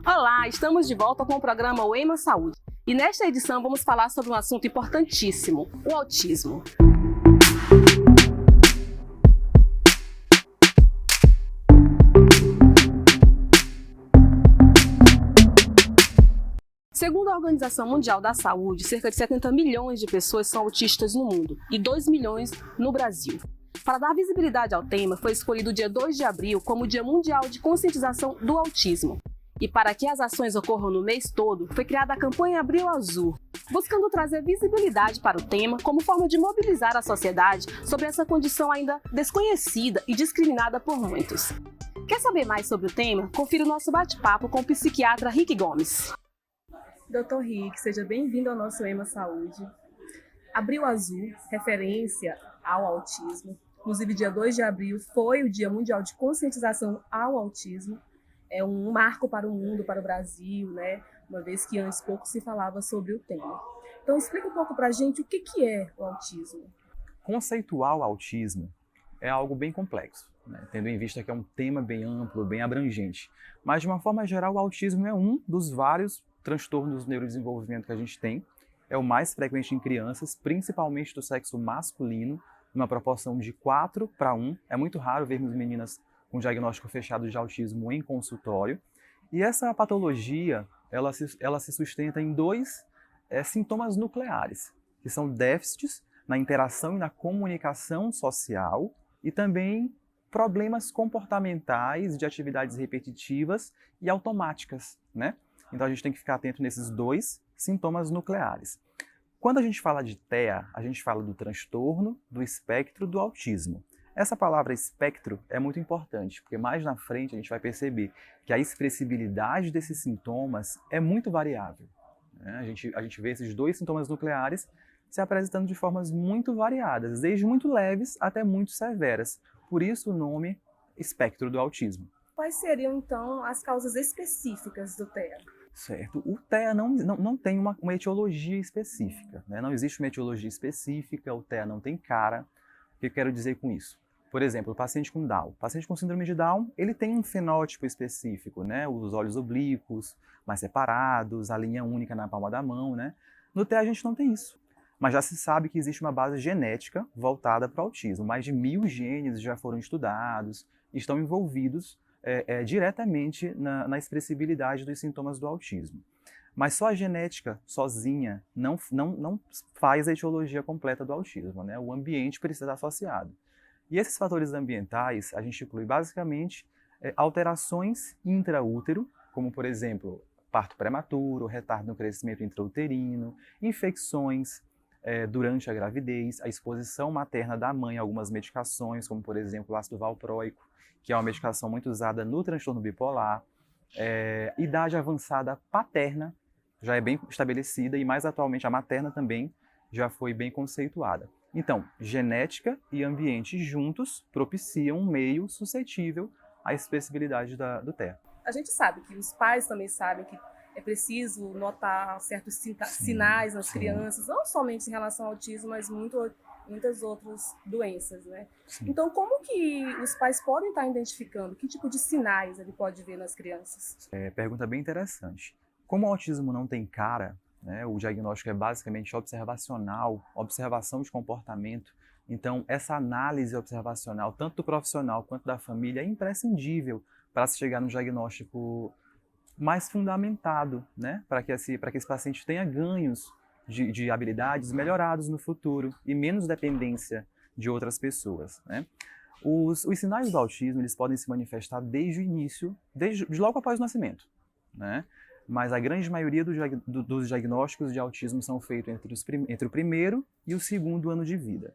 Olá, estamos de volta com o programa O EMA Saúde. E nesta edição vamos falar sobre um assunto importantíssimo, o autismo. Segundo a Organização Mundial da Saúde, cerca de 70 milhões de pessoas são autistas no mundo e 2 milhões no Brasil. Para dar visibilidade ao tema, foi escolhido o dia 2 de abril como o Dia Mundial de Conscientização do Autismo. E para que as ações ocorram no mês todo, foi criada a campanha Abril Azul, buscando trazer visibilidade para o tema como forma de mobilizar a sociedade sobre essa condição ainda desconhecida e discriminada por muitos. Quer saber mais sobre o tema? Confira o nosso bate-papo com o psiquiatra Rick Gomes. Dr. Rick, seja bem-vindo ao nosso EMA Saúde. Abril Azul, referência ao autismo. Inclusive, dia 2 de abril foi o Dia Mundial de Conscientização ao Autismo. É um marco para o mundo, para o Brasil, né? Uma vez que antes pouco se falava sobre o tema. Então, explica um pouco para a gente o que é o autismo. Conceituar o autismo é algo bem complexo, né? Tendo em vista que é um tema bem amplo, bem abrangente. Mas, de uma forma geral, o autismo é um dos vários transtornos do neurodesenvolvimento que a gente tem. É o mais frequente em crianças, principalmente do sexo masculino, numa proporção de 4:1. É muito raro vermos meninas com diagnóstico fechado de autismo em consultório. E essa patologia, ela se sustenta em dois sintomas nucleares, que são déficits na interação e na comunicação social e também problemas comportamentais de atividades repetitivas e automáticas, né? Então a gente tem que ficar atento nesses dois sintomas nucleares. Quando a gente fala de TEA, a gente fala do transtorno do espectro do autismo. Essa palavra espectro é muito importante, porque mais na frente a gente vai perceber que a expressibilidade desses sintomas é muito variável, né? A gente vê esses dois sintomas nucleares se apresentando de formas muito variadas, desde muito leves até muito severas. Por isso o nome espectro do autismo. Quais seriam, então, as causas específicas do TEA? Certo. O TEA não tem uma etiologia específica, né? Não existe uma etiologia específica, o TEA não tem cara. O que eu quero dizer com isso? Por exemplo, o paciente com Down. O paciente com síndrome de Down, ele tem um fenótipo específico, né? Os olhos oblíquos, mais separados, a linha única na palma da mão, né? No TEA a gente não tem isso. Mas já se sabe que existe uma base genética voltada para o autismo. Mais de 1000 genes já foram estudados, estão envolvidos diretamente na expressibilidade dos sintomas do autismo. Mas só a genética sozinha não faz a etiologia completa do autismo, né? O ambiente precisa estar associado. E esses fatores ambientais, a gente inclui basicamente alterações intraútero, como por exemplo, parto prematuro, retardo no crescimento intrauterino, infecções durante a gravidez, a exposição materna da mãe a algumas medicações, como por exemplo o ácido valproico, que é uma medicação muito usada no transtorno bipolar, idade avançada paterna, já é bem estabelecida, e mais atualmente a materna também já foi bem conceituada. Então, genética e ambiente juntos propiciam um meio suscetível à expressibilidade do TEA. A gente sabe que os pais também sabem que é preciso notar certos sinais nas crianças, não somente em relação ao autismo, mas muitas outras doenças, né? Sim. Então, como que os pais podem estar identificando? Que tipo de sinais ele pode ver nas crianças? Pergunta bem interessante. Como o autismo não tem cara, né, o diagnóstico é basicamente observacional, observação de comportamento, então essa análise observacional, tanto do profissional quanto da família, é imprescindível para se chegar no diagnóstico mais fundamentado, né, para que esse paciente tenha ganhos de habilidades melhorados no futuro e menos dependência de outras pessoas, né? Os sinais do autismo, eles podem se manifestar desde o início, desde logo após o nascimento, né? Mas a grande maioria dos diagnósticos de autismo são feitos entre o primeiro e o segundo ano de vida.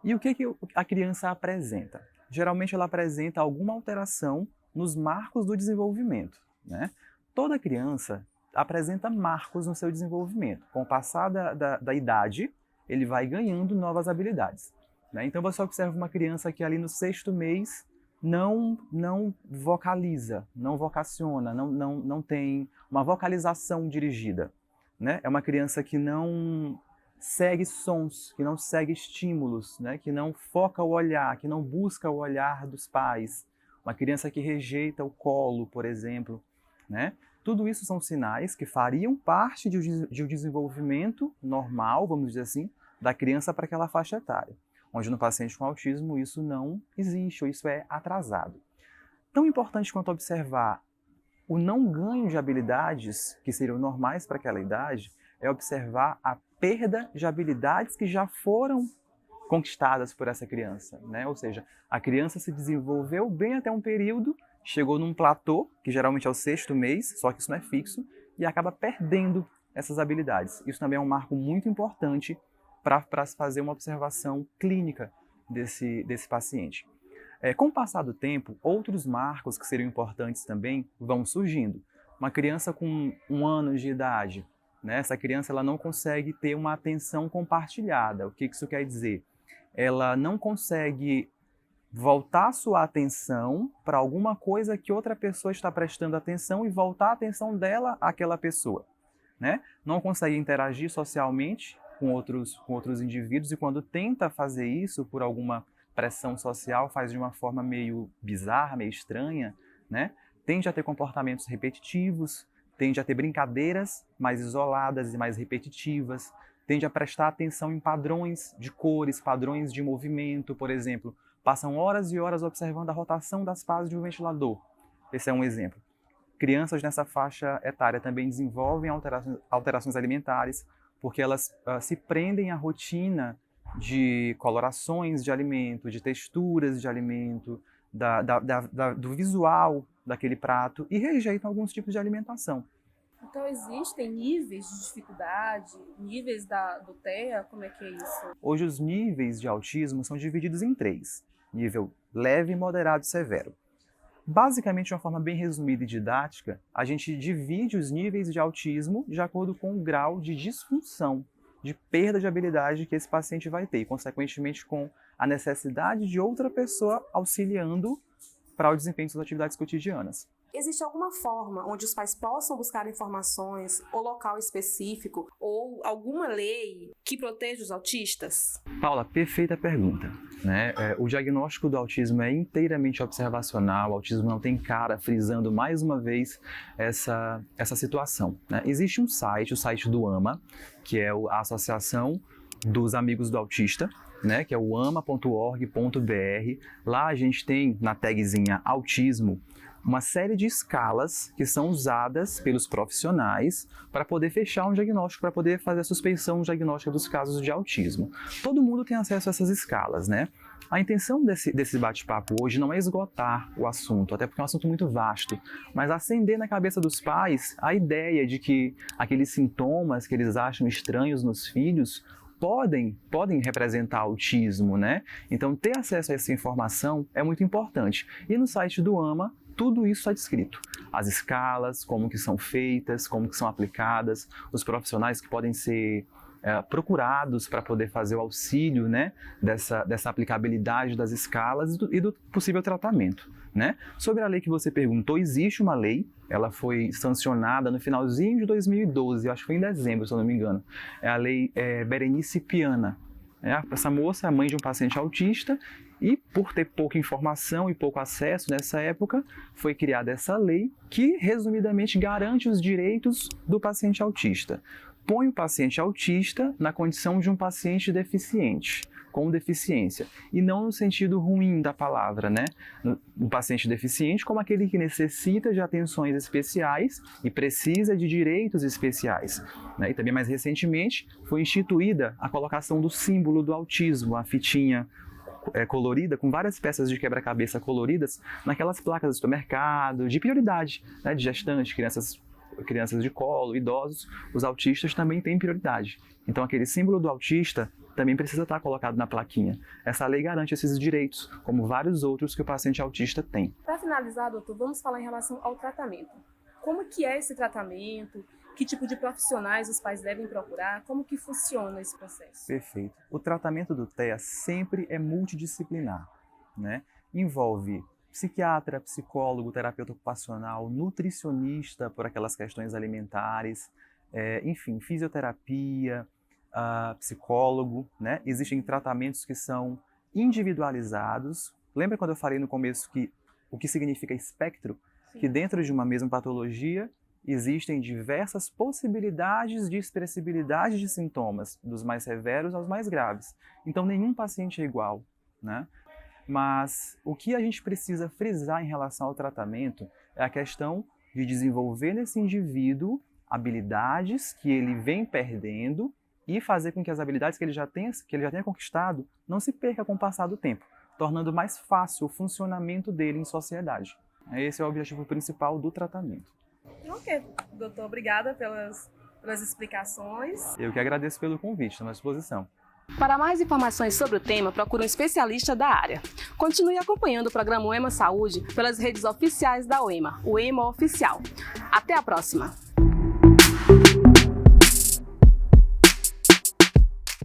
E o que a criança apresenta? Geralmente ela apresenta alguma alteração nos marcos do desenvolvimento, né? Toda criança apresenta marcos no seu desenvolvimento. Com o passar da idade, ele vai ganhando novas habilidades, né? Então você observa uma criança que ali no 6º mês não vocaliza, não vocaciona, não tem uma vocalização dirigida, né? É uma criança que não segue sons, que não segue estímulos, né? Que não foca o olhar, que não busca o olhar dos pais. Uma criança que rejeita o colo, por exemplo, né? Tudo isso são sinais que fariam parte de um desenvolvimento normal, vamos dizer assim, da criança para aquela faixa etária. Onde no paciente com autismo isso não existe, ou isso é atrasado. Tão importante quanto observar o não ganho de habilidades que seriam normais para aquela idade é observar a perda de habilidades que já foram conquistadas por essa criança, né? Ou seja, a criança se desenvolveu bem até um período, chegou num platô, que geralmente é o 6º mês, só que isso não é fixo, e acaba perdendo essas habilidades. Isso também é um marco muito importante para se fazer uma observação clínica desse paciente. Com o passar do tempo, outros marcos que seriam importantes também vão surgindo. Uma criança com 1 ano de idade, né? Essa criança ela não consegue ter uma atenção compartilhada. O que isso quer dizer? Ela não consegue voltar sua atenção para alguma coisa que outra pessoa está prestando atenção e voltar a atenção dela àquela pessoa, né? Não consegue interagir socialmente com outros indivíduos e quando tenta fazer isso por alguma pressão social, faz de uma forma meio bizarra, meio estranha, né? Tende a ter comportamentos repetitivos, tende a ter brincadeiras mais isoladas e mais repetitivas, tende a prestar atenção em padrões de cores, padrões de movimento, por exemplo. Passam horas e horas observando a rotação das fases de um ventilador. Esse é um exemplo. Crianças nessa faixa etária também desenvolvem alterações alimentares, porque elas se prendem à rotina de colorações de alimento, de texturas de alimento, do visual daquele prato e rejeitam alguns tipos de alimentação. Então existem níveis de dificuldade, níveis do TEA, como é que é isso? Hoje os níveis de autismo são divididos em 3, nível leve, moderado e severo. Basicamente, de uma forma bem resumida e didática, a gente divide os níveis de autismo de acordo com o grau de disfunção, de perda de habilidade que esse paciente vai ter, e, consequentemente, com a necessidade de outra pessoa auxiliando para o desempenho das atividades cotidianas. Existe alguma forma onde os pais possam buscar informações, ou local específico, ou alguma lei que proteja os autistas? Paula, perfeita pergunta, né? O diagnóstico do autismo é inteiramente observacional, o autismo não tem cara, frisando mais uma vez essa situação, né? Existe um site, o site do AMA, que é a Associação dos Amigos do Autista, né, que é o ama.org.br. Lá a gente tem, na tagzinha autismo, uma série de escalas que são usadas pelos profissionais para poder fechar um diagnóstico, para poder fazer a suspeição diagnóstica dos casos de autismo. Todo mundo tem acesso a essas escalas, né? A intenção desse bate-papo hoje não é esgotar o assunto, até porque é um assunto muito vasto, mas acender na cabeça dos pais a ideia de que aqueles sintomas que eles acham estranhos nos filhos podem representar autismo, né? Então, ter acesso a essa informação é muito importante. E no site do AMA, tudo isso está descrito. As escalas, como que são feitas, como que são aplicadas, os profissionais que podem ser procurados para poder fazer o auxílio, né, dessa aplicabilidade das escalas e do possível tratamento, né? Sobre a lei que você perguntou, existe uma lei, ela foi sancionada no finalzinho de 2012, acho que foi em dezembro, se eu não me engano. É a lei Berenice Piana. Essa moça é a mãe de um paciente autista e, por ter pouca informação e pouco acesso nessa época, foi criada essa lei que, resumidamente, garante os direitos do paciente autista. Põe o paciente autista na condição de um paciente deficiente, com deficiência, e não no sentido ruim da palavra, né? Um paciente deficiente como aquele que necessita de atenções especiais e precisa de direitos especiais, né? E também mais recentemente foi instituída a colocação do símbolo do autismo, a fitinha colorida, com várias peças de quebra-cabeça coloridas, naquelas placas do supermercado, de prioridade, né? De gestante, crianças de colo, idosos, os autistas também têm prioridade. Então, aquele símbolo do autista também precisa estar colocado na plaquinha. Essa lei garante esses direitos, como vários outros que o paciente autista tem. Para finalizar, doutor, vamos falar em relação ao tratamento. Como que é esse tratamento? Que tipo de profissionais os pais devem procurar? Como que funciona esse processo? Perfeito. O tratamento do TEA sempre é multidisciplinar, né? Envolve psiquiatra, psicólogo, terapeuta ocupacional, nutricionista por aquelas questões alimentares, enfim, fisioterapia, psicólogo, né? Existem tratamentos que são individualizados. Lembra quando eu falei no começo que o que significa espectro? Sim. Que dentro de uma mesma patologia existem diversas possibilidades de expressibilidade de sintomas, dos mais severos aos mais graves. Então, nenhum paciente é igual, né? Mas o que a gente precisa frisar em relação ao tratamento é a questão de desenvolver nesse indivíduo habilidades que ele vem perdendo e fazer com que as habilidades que ele já tenha conquistado não se perca com o passar do tempo, tornando mais fácil o funcionamento dele em sociedade. Esse é o objetivo principal do tratamento. Ok, doutor, obrigada pelas explicações. Eu que agradeço pelo convite, estou à disposição. Para mais informações sobre o tema, procure um especialista da área. Continue acompanhando o programa UEMA Saúde pelas redes oficiais da UEMA, o UEMA Oficial. Até a próxima!